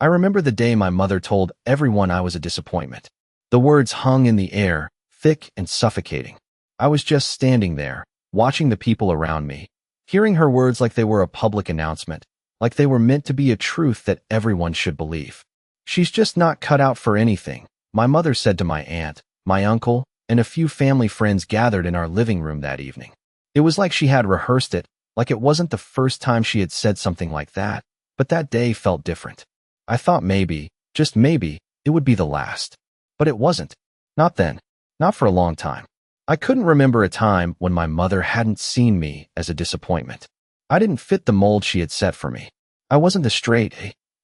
I remember the day my mother told everyone I was a disappointment. The words hung in the air, thick and suffocating. I was just standing there, watching the people around me, hearing her words like they were a public announcement, like they were meant to be a truth that everyone should believe. "She's just not cut out for anything," my mother said to my aunt, my uncle, and a few family friends gathered in our living room that evening. It was like she had rehearsed it, like it wasn't the first time she had said something like that, but that day felt different. I thought maybe, just maybe, it would be the last. But it wasn't. Not then. Not for a long time. I couldn't remember a time when my mother hadn't seen me as a disappointment. I didn't fit the mold she had set for me. I wasn't the straight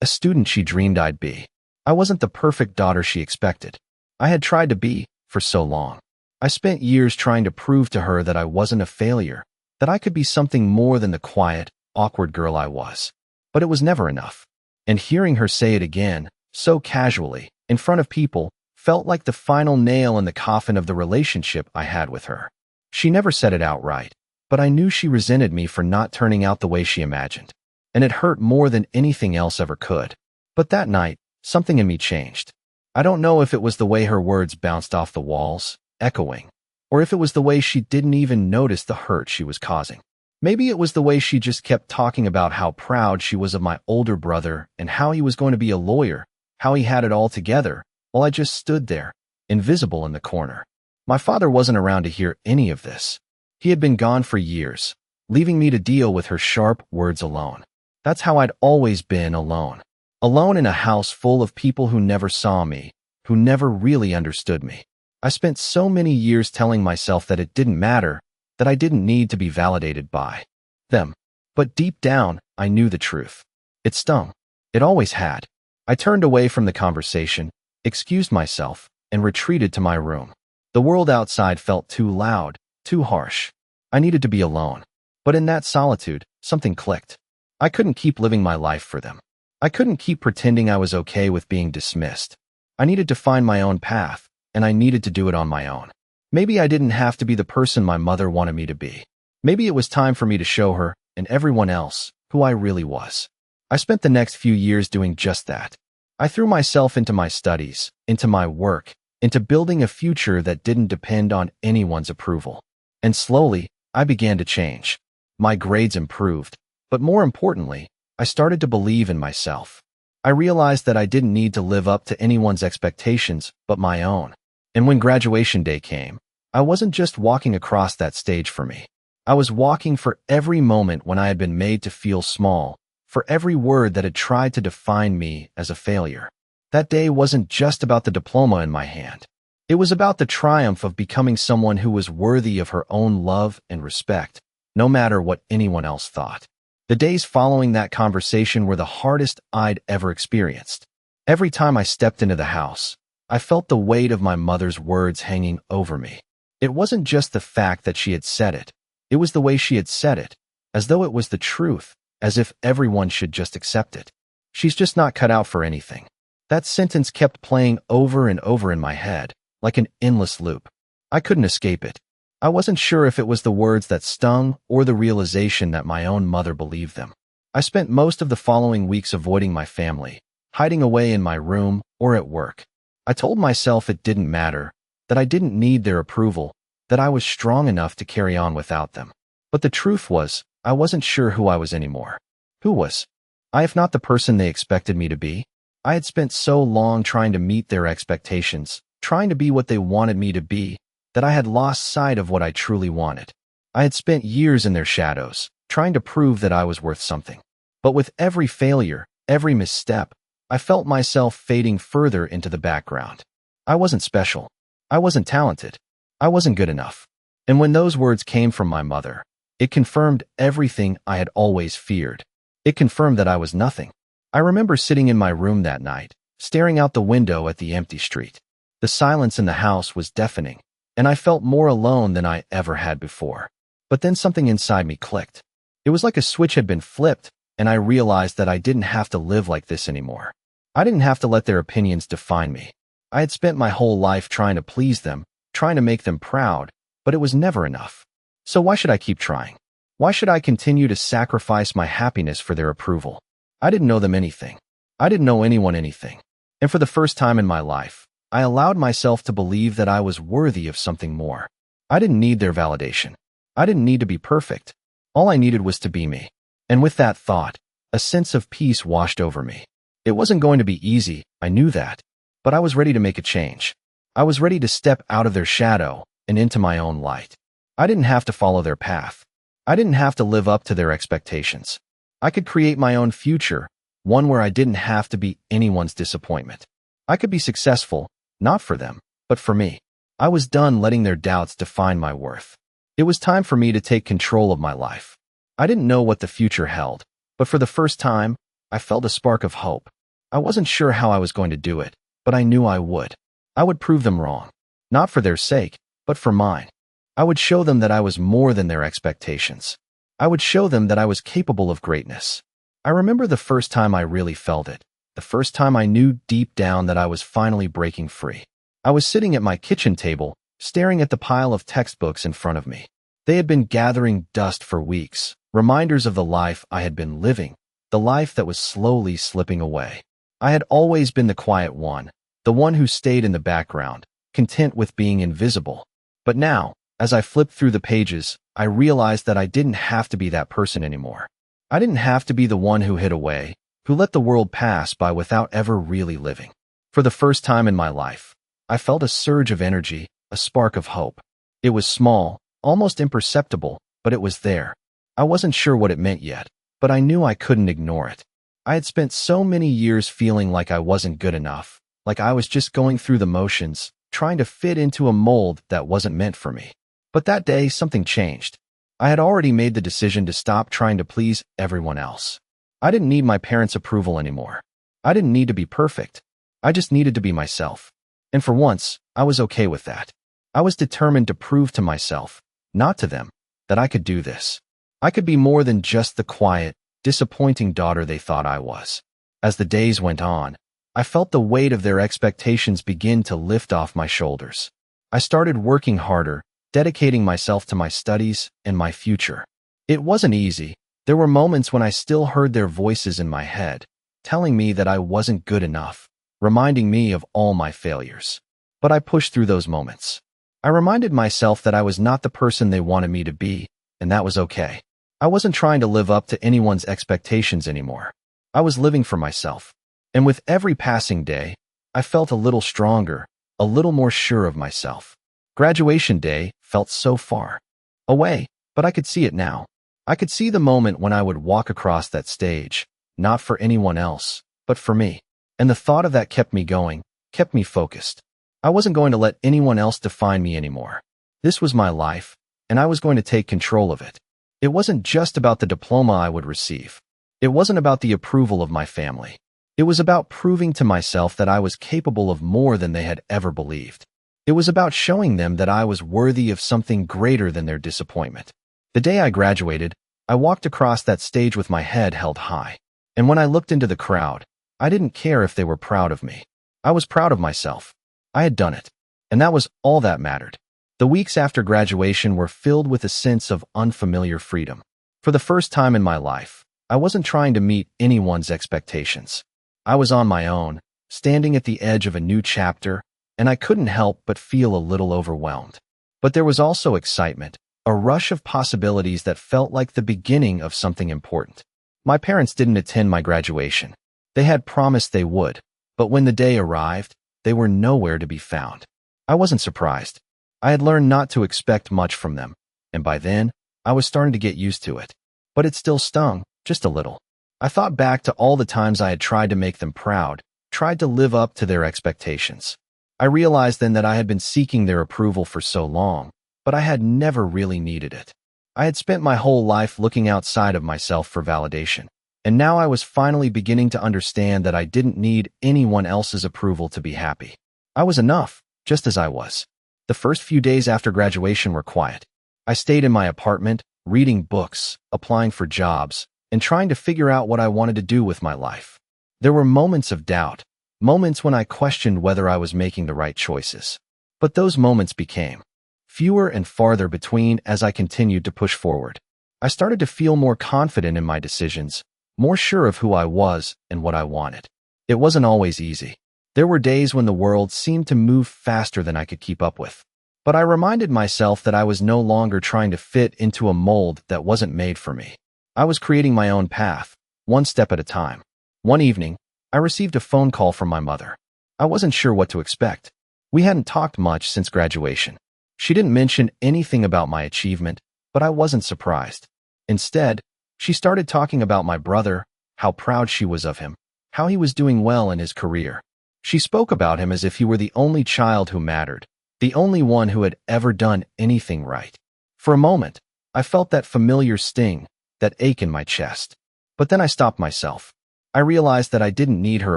A student she dreamed I'd be. I wasn't the perfect daughter she expected. I had tried to be, for so long. I spent years trying to prove to her that I wasn't a failure, that I could be something more than the quiet, awkward girl I was. But it was never enough. And hearing her say it again, so casually, in front of people, felt like the final nail in the coffin of the relationship I had with her. She never said it outright, but I knew she resented me for not turning out the way she imagined. And it hurt more than anything else ever could. But that night, something in me changed. I don't know if it was the way her words bounced off the walls, echoing, or if it was the way she didn't even notice the hurt she was causing. Maybe it was the way she just kept talking about how proud she was of my older brother and how he was going to be a lawyer, how he had it all together, while I just stood there, invisible in the corner. My father wasn't around to hear any of this. He had been gone for years, leaving me to deal with her sharp words alone. That's how I'd always been, alone. Alone in a house full of people who never saw me, who never really understood me. I spent so many years telling myself that it didn't matter, that I didn't need to be validated by them. But deep down, I knew the truth. It stung. It always had. I turned away from the conversation, excused myself, and retreated to my room. The world outside felt too loud, too harsh. I needed to be alone. But in that solitude, something clicked. I couldn't keep living my life for them. I couldn't keep pretending I was okay with being dismissed. I needed to find my own path, and I needed to do it on my own. Maybe I didn't have to be the person my mother wanted me to be. Maybe it was time for me to show her, and everyone else, who I really was. I spent the next few years doing just that. I threw myself into my studies, into my work, into building a future that didn't depend on anyone's approval. And slowly, I began to change. My grades improved, but more importantly, I started to believe in myself. I realized that I didn't need to live up to anyone's expectations but my own. And when graduation day came, I wasn't just walking across that stage for me. I was walking for every moment when I had been made to feel small, for every word that had tried to define me as a failure. That day wasn't just about the diploma in my hand. It was about the triumph of becoming someone who was worthy of her own love and respect, no matter what anyone else thought. The days following that conversation were the hardest I'd ever experienced. Every time I stepped into the house, I felt the weight of my mother's words hanging over me. It wasn't just the fact that she had said it. It was the way she had said it, as though it was the truth, as if everyone should just accept it. "She's just not cut out for anything." That sentence kept playing over and over in my head, like an endless loop. I couldn't escape it. I wasn't sure if it was the words that stung or the realization that my own mother believed them. I spent most of the following weeks avoiding my family, hiding away in my room or at work. I told myself it didn't matter, that I didn't need their approval, that I was strong enough to carry on without them. But the truth was, I wasn't sure who I was anymore. Who was I if not the person they expected me to be? I had spent so long trying to meet their expectations, trying to be what they wanted me to be, that I had lost sight of what I truly wanted. I had spent years in their shadows, trying to prove that I was worth something. But with every failure, every misstep, I felt myself fading further into the background. I wasn't special. I wasn't talented. I wasn't good enough. And when those words came from my mother, it confirmed everything I had always feared. It confirmed that I was nothing. I remember sitting in my room that night, staring out the window at the empty street. The silence in the house was deafening, and I felt more alone than I ever had before. But then something inside me clicked. It was like a switch had been flipped, and I realized that I didn't have to live like this anymore. I didn't have to let their opinions define me. I had spent my whole life trying to please them, trying to make them proud, but it was never enough. So why should I keep trying? Why should I continue to sacrifice my happiness for their approval? I didn't know them anything. I didn't owe anyone anything. And for the first time in my life, I allowed myself to believe that I was worthy of something more. I didn't need their validation. I didn't need to be perfect. All I needed was to be me. And with that thought, a sense of peace washed over me. It wasn't going to be easy, I knew that. But I was ready to make a change. I was ready to step out of their shadow and into my own light. I didn't have to follow their path. I didn't have to live up to their expectations. I could create my own future, one where I didn't have to be anyone's disappointment. I could be successful, not for them, but for me. I was done letting their doubts define my worth. It was time for me to take control of my life. I didn't know what the future held, but for the first time, I felt a spark of hope. I wasn't sure how I was going to do it, but I knew I would. I would prove them wrong, not for their sake, but for mine. I would show them that I was more than their expectations. I would show them that I was capable of greatness. I remember the first time I really felt it, the first time I knew deep down that I was finally breaking free. I was sitting at my kitchen table, staring at the pile of textbooks in front of me. They had been gathering dust for weeks, reminders of the life I had been living, the life that was slowly slipping away. I had always been the quiet one, the one who stayed in the background, content with being invisible. But now, as I flipped through the pages, I realized that I didn't have to be that person anymore. I didn't have to be the one who hid away, who let the world pass by without ever really living. For the first time in my life, I felt a surge of energy, a spark of hope. It was small, almost imperceptible, but it was there. I wasn't sure what it meant yet, but I knew I couldn't ignore it. I had spent so many years feeling like I wasn't good enough, like I was just going through the motions, trying to fit into a mold that wasn't meant for me. But that day, something changed. I had already made the decision to stop trying to please everyone else. I didn't need my parents' approval anymore. I didn't need to be perfect. I just needed to be myself. And for once, I was okay with that. I was determined to prove to myself, not to them, that I could do this. I could be more than just the quiet, disappointing daughter they thought I was. As the days went on, I felt the weight of their expectations begin to lift off my shoulders. I started working harder, dedicating myself to my studies and my future. It wasn't easy. There were moments when I still heard their voices in my head, telling me that I wasn't good enough, reminding me of all my failures. But I pushed through those moments. I reminded myself that I was not the person they wanted me to be, and that was okay. I wasn't trying to live up to anyone's expectations anymore. I was living for myself. And with every passing day, I felt a little stronger, a little more sure of myself. Graduation day felt so far away, but I could see it now. I could see the moment when I would walk across that stage, not for anyone else, but for me. And the thought of that kept me going, kept me focused. I wasn't going to let anyone else define me anymore. This was my life, and I was going to take control of it. It wasn't just about the diploma I would receive. It wasn't about the approval of my family. It was about proving to myself that I was capable of more than they had ever believed. It was about showing them that I was worthy of something greater than their disappointment. The day I graduated, I walked across that stage with my head held high. And when I looked into the crowd, I didn't care if they were proud of me. I was proud of myself. I had done it. And that was all that mattered. The weeks after graduation were filled with a sense of unfamiliar freedom. For the first time in my life, I wasn't trying to meet anyone's expectations. I was on my own, standing at the edge of a new chapter, and I couldn't help but feel a little overwhelmed. But there was also excitement, a rush of possibilities that felt like the beginning of something important. My parents didn't attend my graduation. They had promised they would, but when the day arrived, they were nowhere to be found. I wasn't surprised. I had learned not to expect much from them, and by then, I was starting to get used to it. But it still stung, just a little. I thought back to all the times I had tried to make them proud, tried to live up to their expectations. I realized then that I had been seeking their approval for so long, but I had never really needed it. I had spent my whole life looking outside of myself for validation, and now I was finally beginning to understand that I didn't need anyone else's approval to be happy. I was enough, just as I was. The first few days after graduation were quiet. I stayed in my apartment, reading books, applying for jobs, and trying to figure out what I wanted to do with my life. There were moments of doubt, moments when I questioned whether I was making the right choices. But those moments became fewer and farther between as I continued to push forward. I started to feel more confident in my decisions, more sure of who I was and what I wanted. It wasn't always easy. There were days when the world seemed to move faster than I could keep up with. But I reminded myself that I was no longer trying to fit into a mold that wasn't made for me. I was creating my own path, one step at a time. One evening, I received a phone call from my mother. I wasn't sure what to expect. We hadn't talked much since graduation. She didn't mention anything about my achievement, but I wasn't surprised. Instead, she started talking about my brother, how proud she was of him, how he was doing well in his career. She spoke about him as if he were the only child who mattered, the only one who had ever done anything right. For a moment, I felt that familiar sting, that ache in my chest. But then I stopped myself. I realized that I didn't need her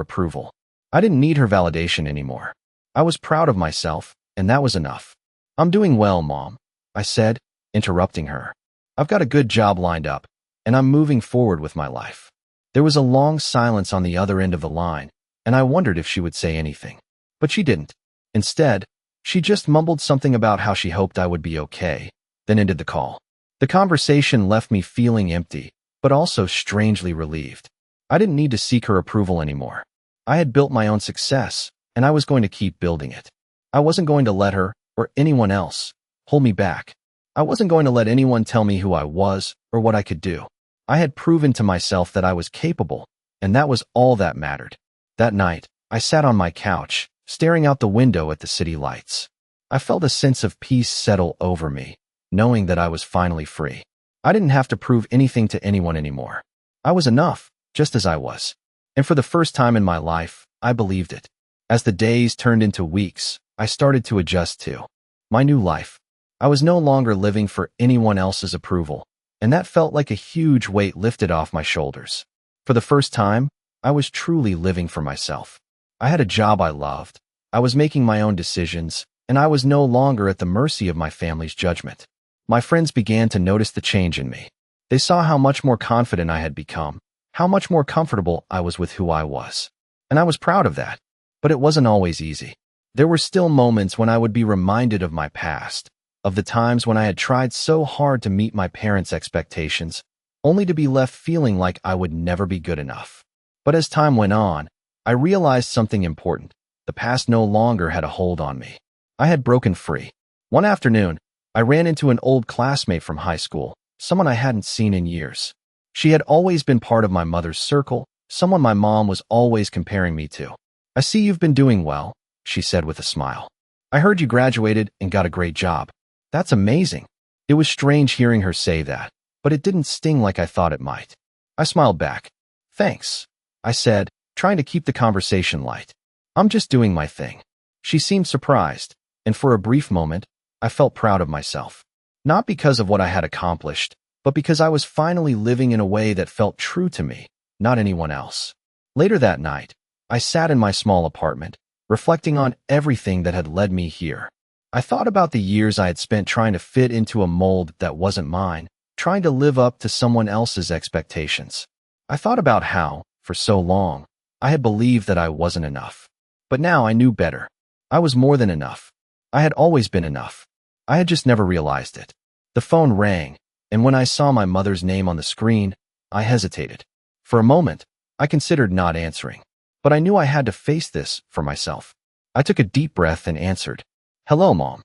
approval. I didn't need her validation anymore. I was proud of myself, and that was enough. "I'm doing well, Mom," I said, interrupting her. "I've got a good job lined up, and I'm moving forward with my life." There was a long silence on the other end of the line, and I wondered if she would say anything. But she didn't. Instead, she just mumbled something about how she hoped I would be okay, then ended the call. The conversation left me feeling empty, but also strangely relieved. I didn't need to seek her approval anymore. I had built my own success, and I was going to keep building it. I wasn't going to let her, or anyone else, hold me back. I wasn't going to let anyone tell me who I was or what I could do. I had proven to myself that I was capable, and that was all that mattered. That night, I sat on my couch, staring out the window at the city lights. I felt a sense of peace settle over me, knowing that I was finally free. I didn't have to prove anything to anyone anymore. I was enough, just as I was. And for the first time in my life, I believed it. As the days turned into weeks, I started to adjust to my new life. I was no longer living for anyone else's approval, and that felt like a huge weight lifted off my shoulders. For the first time, I was truly living for myself. I had a job I loved, I was making my own decisions, and I was no longer at the mercy of my family's judgment. My friends began to notice the change in me. They saw how much more confident I had become, how much more comfortable I was with who I was. And I was proud of that. But it wasn't always easy. There were still moments when I would be reminded of my past, of the times when I had tried so hard to meet my parents' expectations, only to be left feeling like I would never be good enough. But as time went on, I realized something important. The past no longer had a hold on me. I had broken free. One afternoon, I ran into an old classmate from high school, someone I hadn't seen in years. She had always been part of my mother's circle, someone my mom was always comparing me to. "I see you've been doing well," she said with a smile. "I heard you graduated and got a great job. That's amazing." It was strange hearing her say that, but it didn't sting like I thought it might. I smiled back. "Thanks," I said, trying to keep the conversation light. "I'm just doing my thing." She seemed surprised, and for a brief moment, I felt proud of myself. Not because of what I had accomplished, but because I was finally living in a way that felt true to me, not anyone else. Later that night, I sat in my small apartment, reflecting on everything that had led me here. I thought about the years I had spent trying to fit into a mold that wasn't mine, trying to live up to someone else's expectations. I thought about how, for so long, I had believed that I wasn't enough. But now I knew better. I was more than enough. I had always been enough. I had just never realized it. The phone rang, and when I saw my mother's name on the screen, I hesitated. For a moment, I considered not answering. But I knew I had to face this for myself. I took a deep breath and answered. "Hello, Mom,"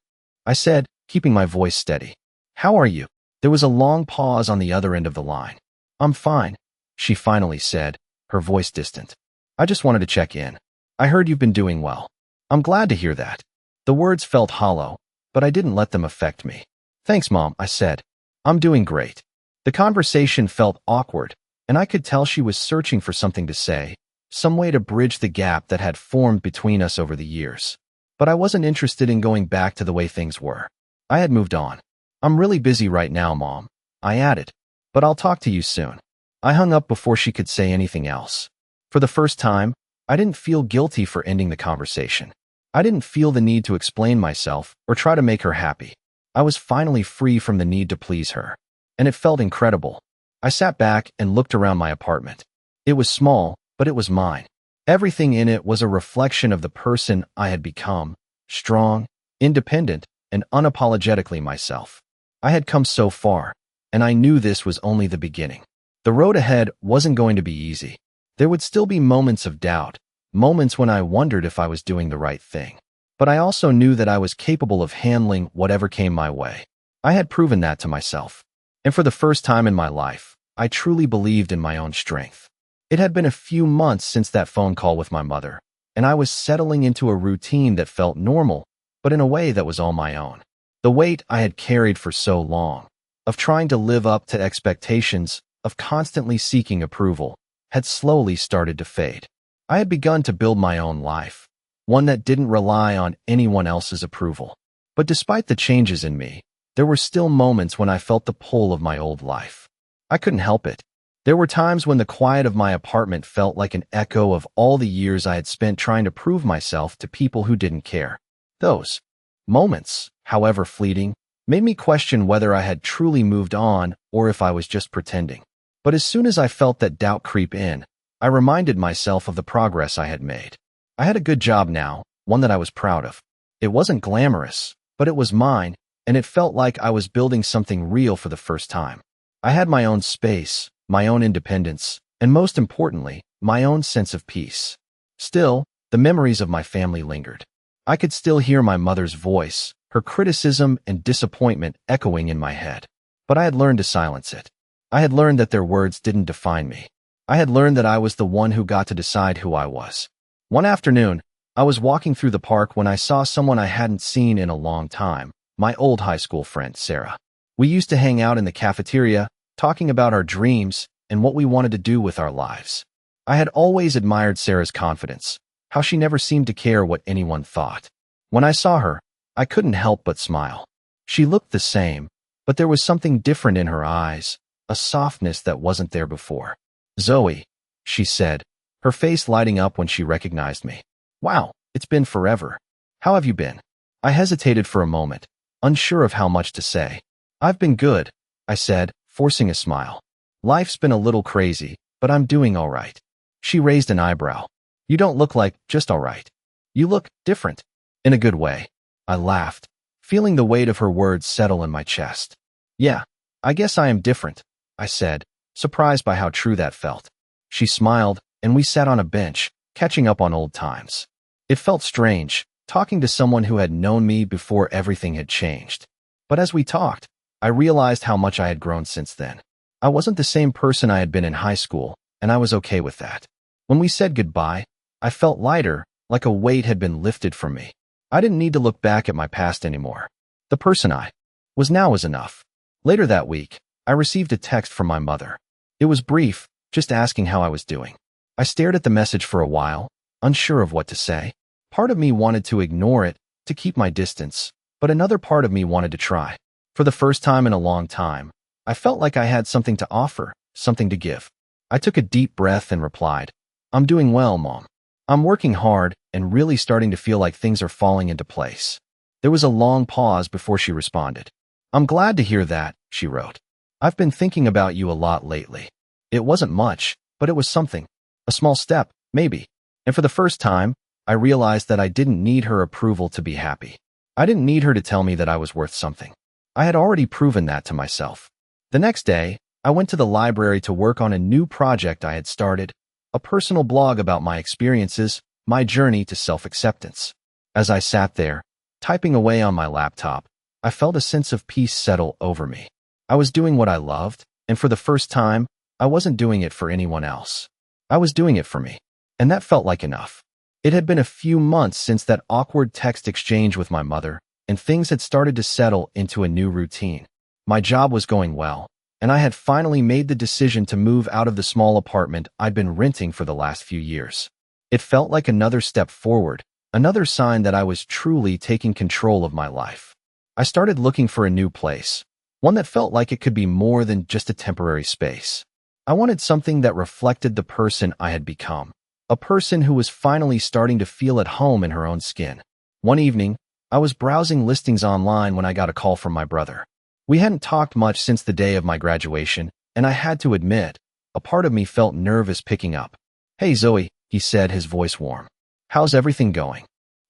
I said, keeping my voice steady. "How are you?" There was a long pause on the other end of the line. "I'm fine," she finally said, her voice distant. "I just wanted to check in. I heard you've been doing well." "I'm glad to hear that." The words felt hollow, but I didn't let them affect me. "Thanks, Mom," I said. "I'm doing great." The conversation felt awkward, and I could tell she was searching for something to say, some way to bridge the gap that had formed between us over the years. But I wasn't interested in going back to the way things were. I had moved on. "I'm really busy right now, Mom," I added, "but I'll talk to you soon." I hung up before she could say anything else. For the first time, I didn't feel guilty for ending the conversation. I didn't feel the need to explain myself or try to make her happy. I was finally free from the need to please her, and it felt incredible. I sat back and looked around my apartment. It was small, but it was mine. Everything in it was a reflection of the person I had become, strong, independent, and unapologetically myself. I had come so far, and I knew this was only the beginning. The road ahead wasn't going to be easy. There would still be moments of doubt, moments when I wondered if I was doing the right thing. But I also knew that I was capable of handling whatever came my way. I had proven that to myself. And for the first time in my life, I truly believed in my own strength. It had been a few months since that phone call with my mother, and I was settling into a routine that felt normal, but in a way that was all my own. The weight I had carried for so long, of trying to live up to expectations, of constantly seeking approval, had slowly started to fade. I had begun to build my own life, one that didn't rely on anyone else's approval. But despite the changes in me, there were still moments when I felt the pull of my old life. I couldn't help it. There were times when the quiet of my apartment felt like an echo of all the years I had spent trying to prove myself to people who didn't care. Those moments, however fleeting, made me question whether I had truly moved on or if I was just pretending. But as soon as I felt that doubt creep in, I reminded myself of the progress I had made. I had a good job now, one that I was proud of. It wasn't glamorous, but it was mine, and it felt like I was building something real for the first time. I had my own space, my own independence, and most importantly, my own sense of peace. Still, the memories of my family lingered. I could still hear my mother's voice, her criticism and disappointment echoing in my head. But I had learned to silence it. I had learned that their words didn't define me. I had learned that I was the one who got to decide who I was. One afternoon, I was walking through the park when I saw someone I hadn't seen in a long time, my old high school friend, Sarah. We used to hang out in the cafeteria, talking about our dreams and what we wanted to do with our lives. I had always admired Sarah's confidence, how she never seemed to care what anyone thought. When I saw her, I couldn't help but smile. She looked the same, but there was something different in her eyes, a softness that wasn't there before. "Zoe," she said, her face lighting up when she recognized me. "Wow, it's been forever. How have you been?" I hesitated for a moment, unsure of how much to say. "I've been good," I said, forcing a smile. "Life's been a little crazy, but I'm doing all right." She raised an eyebrow. "You don't look like just all right. You look different." "In a good way." I laughed, feeling the weight of her words settle in my chest. "Yeah, I guess I am different," I said, surprised by how true that felt. She smiled, and we sat on a bench, catching up on old times. It felt strange, talking to someone who had known me before everything had changed. But as we talked, I realized how much I had grown since then. I wasn't the same person I had been in high school, and I was okay with that. When we said goodbye, I felt lighter, like a weight had been lifted from me. I didn't need to look back at my past anymore. The person I was now was enough. Later that week, I received a text from my mother. It was brief, just asking how I was doing. I stared at the message for a while, unsure of what to say. Part of me wanted to ignore it, to keep my distance, but another part of me wanted to try. For the first time in a long time, I felt like I had something to offer, something to give. I took a deep breath and replied, "I'm doing well, Mom. I'm working hard and really starting to feel like things are falling into place." There was a long pause before she responded. "I'm glad to hear that," she wrote. "I've been thinking about you a lot lately." It wasn't much, but it was something. A small step, maybe. And for the first time, I realized that I didn't need her approval to be happy. I didn't need her to tell me that I was worth something. I had already proven that to myself. The next day, I went to the library to work on a new project I had started, a personal blog about my experiences, my journey to self-acceptance. As I sat there, typing away on my laptop, I felt a sense of peace settle over me. I was doing what I loved, and for the first time, I wasn't doing it for anyone else. I was doing it for me, and that felt like enough. It had been a few months since that awkward text exchange with my mother, and things had started to settle into a new routine. My job was going well, and I had finally made the decision to move out of the small apartment I'd been renting for the last few years. It felt like another step forward, another sign that I was truly taking control of my life. I started looking for a new place, one that felt like it could be more than just a temporary space. I wanted something that reflected the person I had become, a person who was finally starting to feel at home in her own skin. One evening, I was browsing listings online when I got a call from my brother. We hadn't talked much since the day of my graduation, and I had to admit, a part of me felt nervous picking up. "Hey Zoe," he said, his voice warm. "How's everything going?"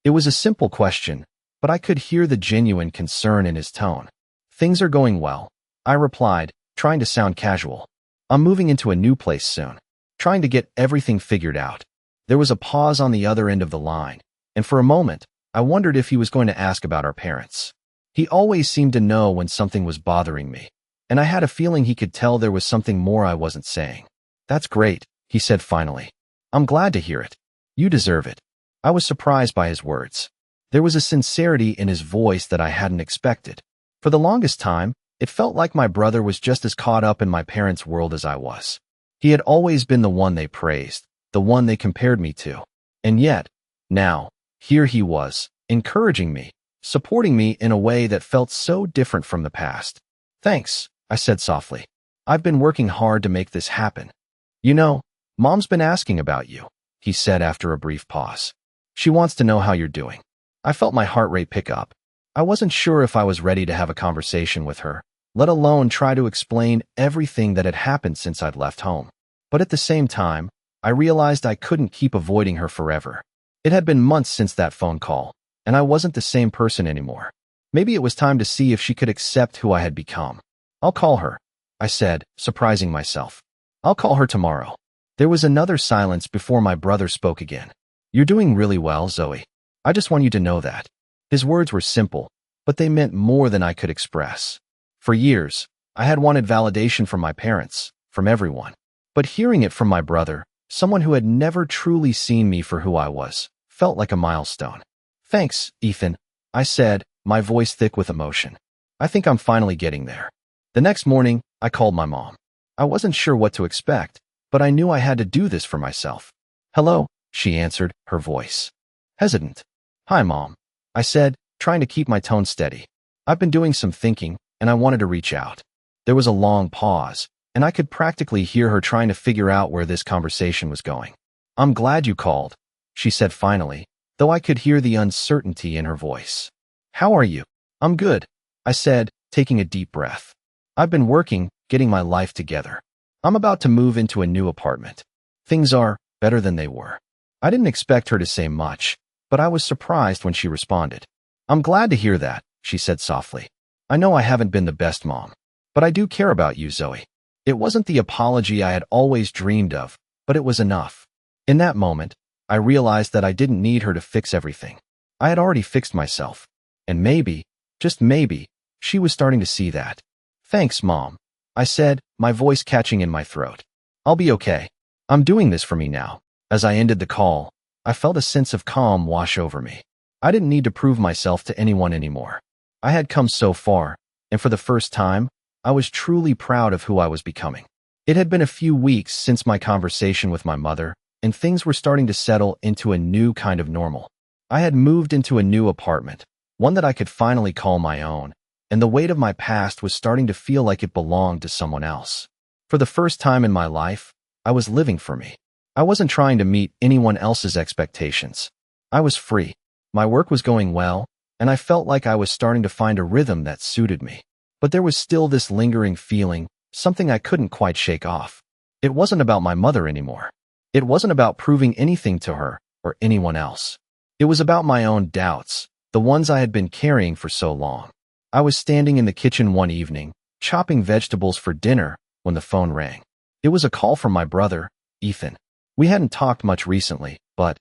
It was a simple question, but I could hear the genuine concern in his tone. "Things are going well," I replied, trying to sound casual. "I'm moving into a new place soon, trying to get everything figured out." There was a pause on the other end of the line, and for a moment, I wondered if he was going to ask about our parents. He always seemed to know when something was bothering me, and I had a feeling he could tell there was something more I wasn't saying. "That's great," he said finally. "I'm glad to hear it. You deserve it." I was surprised by his words. There was a sincerity in his voice that I hadn't expected. For the longest time, it felt like my brother was just as caught up in my parents' world as I was. He had always been the one they praised, the one they compared me to. And yet, now, here he was, encouraging me, supporting me in a way that felt so different from the past. "Thanks," I said softly. "I've been working hard to make this happen." "You know, Mom's been asking about you," he said after a brief pause. "She wants to know how you're doing." I felt my heart rate pick up. I wasn't sure if I was ready to have a conversation with her, let alone try to explain everything that had happened since I'd left home. But at the same time, I realized I couldn't keep avoiding her forever. It had been months since that phone call, and I wasn't the same person anymore. Maybe it was time to see if she could accept who I had become. "I'll call her," I said, surprising myself. "I'll call her tomorrow." There was another silence before my brother spoke again. "You're doing really well, Zoe. I just want you to know that." His words were simple, but they meant more than I could express. For years, I had wanted validation from my parents, from everyone. But hearing it from my brother, someone who had never truly seen me for who I was, felt like a milestone. "Thanks, Ethan," I said, my voice thick with emotion. "I think I'm finally getting there." The next morning, I called my mom. I wasn't sure what to expect, but I knew I had to do this for myself. "Hello," she answered, her voice hesitant. "Hi, Mom," I said, trying to keep my tone steady. "I've been doing some thinking, and I wanted to reach out." There was a long pause, and I could practically hear her trying to figure out where this conversation was going. "I'm glad you called," she said finally, though I could hear the uncertainty in her voice. "How are you?" "I'm good," I said, taking a deep breath. "I've been working, getting my life together. I'm about to move into a new apartment. Things are better than they were." I didn't expect her to say much, but I was surprised when she responded. "I'm glad to hear that," she said softly. "I know I haven't been the best mom, but I do care about you, Zoe." It wasn't the apology I had always dreamed of, but it was enough. In that moment, I realized that I didn't need her to fix everything. I had already fixed myself. And maybe, just maybe, she was starting to see that. "Thanks, Mom," I said, my voice catching in my throat. "I'll be okay. I'm doing this for me now." As I ended the call, I felt a sense of calm wash over me. I didn't need to prove myself to anyone anymore. I had come so far, and for the first time, I was truly proud of who I was becoming. It had been a few weeks since my conversation with my mother, and things were starting to settle into a new kind of normal. I had moved into a new apartment, one that I could finally call my own, and the weight of my past was starting to feel like it belonged to someone else. For the first time in my life, I was living for me. I wasn't trying to meet anyone else's expectations. I was free. My work was going well, and I felt like I was starting to find a rhythm that suited me. But there was still this lingering feeling, something I couldn't quite shake off. It wasn't about my mother anymore. It wasn't about proving anything to her or anyone else. It was about my own doubts, the ones I had been carrying for so long. I was standing in the kitchen one evening, chopping vegetables for dinner, when the phone rang. It was a call from my brother, Ethan. We hadn't talked much recently, but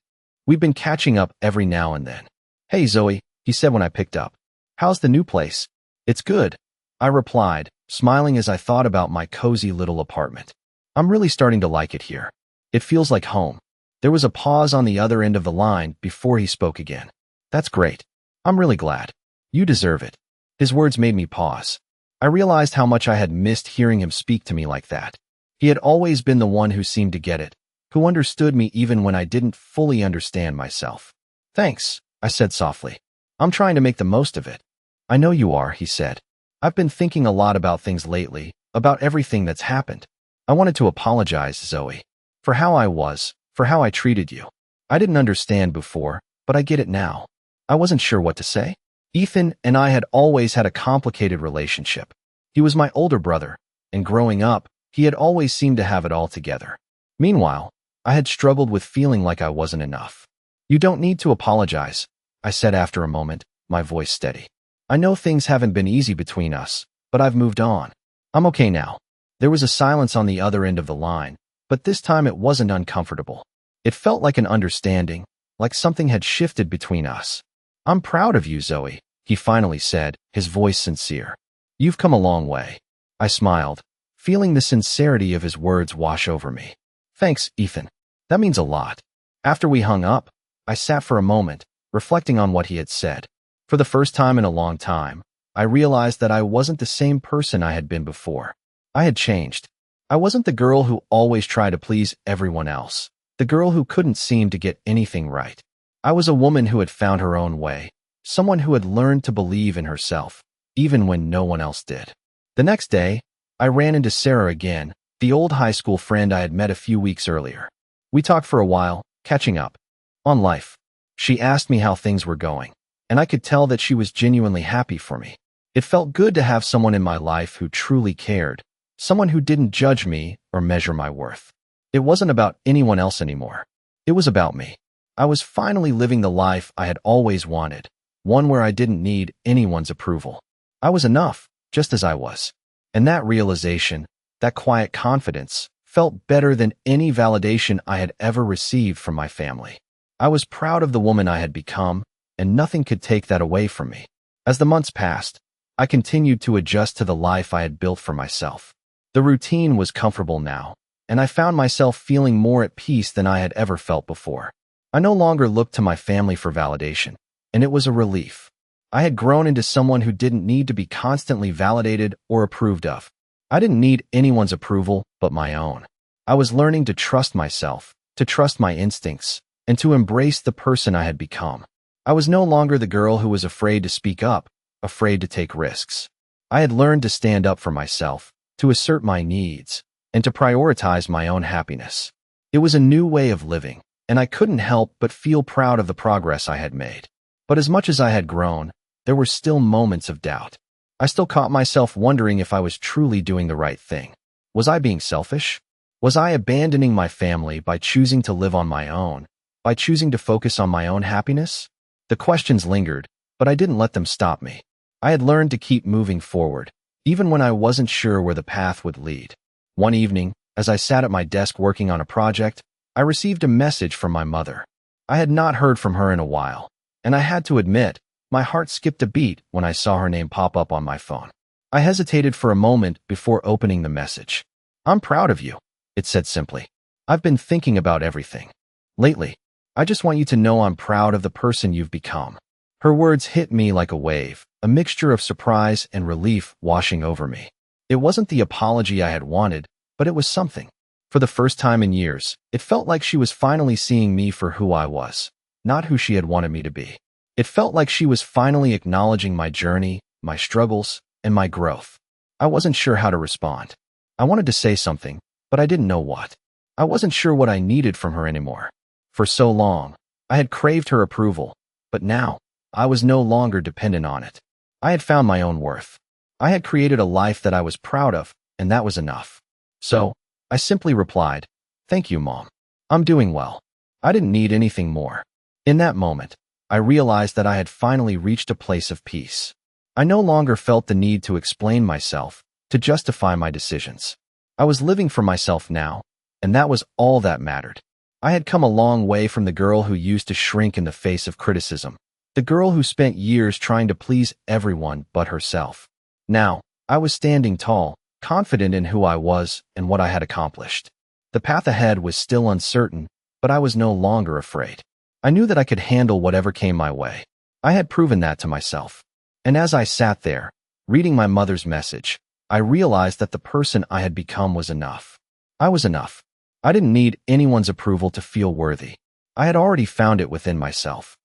we've been catching up every now and then. "Hey, Zoe," he said when I picked up. "How's the new place?" "It's good," I replied, smiling as I thought about my cozy little apartment. "I'm really starting to like it here. It feels like home." There was a pause on the other end of the line before he spoke again. "That's great. I'm really glad. You deserve it." His words made me pause. I realized how much I had missed hearing him speak to me like that. He had always been the one who seemed to get it, who understood me even when I didn't fully understand myself. "Thanks," I said softly. "I'm trying to make the most of it." "I know you are," he said. "I've been thinking a lot about things lately, about everything that's happened. I wanted to apologize, Zoe, for how I was, for how I treated you. I didn't understand before, but I get it now." I wasn't sure what to say. Ethan and I had always had a complicated relationship. He was my older brother, and growing up, he had always seemed to have it all together. Meanwhile, I had struggled with feeling like I wasn't enough. "You don't need to apologize," I said after a moment, my voice steady. "I know things haven't been easy between us, but I've moved on. I'm okay now." There was a silence on the other end of the line, but this time it wasn't uncomfortable. It felt like an understanding, like something had shifted between us. "I'm proud of you, Zoe," he finally said, his voice sincere. "You've come a long way." I smiled, feeling the sincerity of his words wash over me. "Thanks, Ethan. That means a lot." After we hung up, I sat for a moment, reflecting on what he had said. For the first time in a long time, I realized that I wasn't the same person I had been before. I had changed. I wasn't the girl who always tried to please everyone else, the girl who couldn't seem to get anything right. I was a woman who had found her own way, someone who had learned to believe in herself, even when no one else did. The next day, I ran into Sarah again, the old high school friend I had met a few weeks earlier. We talked for a while, catching up on life. She asked me how things were going, and I could tell that she was genuinely happy for me. It felt good to have someone in my life who truly cared, someone who didn't judge me or measure my worth. It wasn't about anyone else anymore. It was about me. I was finally living the life I had always wanted, one where I didn't need anyone's approval. I was enough, just as I was. And that realization, that quiet confidence, felt better than any validation I had ever received from my family. I was proud of the woman I had become, and nothing could take that away from me. As the months passed, I continued to adjust to the life I had built for myself. The routine was comfortable now, and I found myself feeling more at peace than I had ever felt before. I no longer looked to my family for validation, and it was a relief. I had grown into someone who didn't need to be constantly validated or approved of. I didn't need anyone's approval but my own. I was learning to trust myself, to trust my instincts, and to embrace the person I had become. I was no longer the girl who was afraid to speak up, afraid to take risks. I had learned to stand up for myself, to assert my needs, and to prioritize my own happiness. It was a new way of living, and I couldn't help but feel proud of the progress I had made. But as much as I had grown, there were still moments of doubt. I still caught myself wondering if I was truly doing the right thing. Was I being selfish? Was I abandoning my family by choosing to live on my own, by choosing to focus on my own happiness? The questions lingered, but I didn't let them stop me. I had learned to keep moving forward, even when I wasn't sure where the path would lead. One evening, as I sat at my desk working on a project, I received a message from my mother. I had not heard from her in a while, and I had to admit, my heart skipped a beat when I saw her name pop up on my phone. I hesitated for a moment before opening the message. "I'm proud of you," it said simply. "I've been thinking about everything lately. I just want you to know I'm proud of the person you've become." Her words hit me like a wave, a mixture of surprise and relief washing over me. It wasn't the apology I had wanted, but it was something. For the first time in years, it felt like she was finally seeing me for who I was, not who she had wanted me to be. It felt like she was finally acknowledging my journey, my struggles, and my growth. I wasn't sure how to respond. I wanted to say something, but I didn't know what. I wasn't sure what I needed from her anymore. For so long, I had craved her approval, but now, I was no longer dependent on it. I had found my own worth. I had created a life that I was proud of, and that was enough. So, I simply replied, "Thank you, Mom. I'm doing well." I didn't need anything more. In that moment, I realized that I had finally reached a place of peace. I no longer felt the need to explain myself, to justify my decisions. I was living for myself now, and that was all that mattered. I had come a long way from the girl who used to shrink in the face of criticism, the girl who spent years trying to please everyone but herself. Now, I was standing tall, confident in who I was and what I had accomplished. The path ahead was still uncertain, but I was no longer afraid. I knew that I could handle whatever came my way. I had proven that to myself. And as I sat there, reading my mother's message, I realized that the person I had become was enough. I was enough. I didn't need anyone's approval to feel worthy. I had already found it within myself.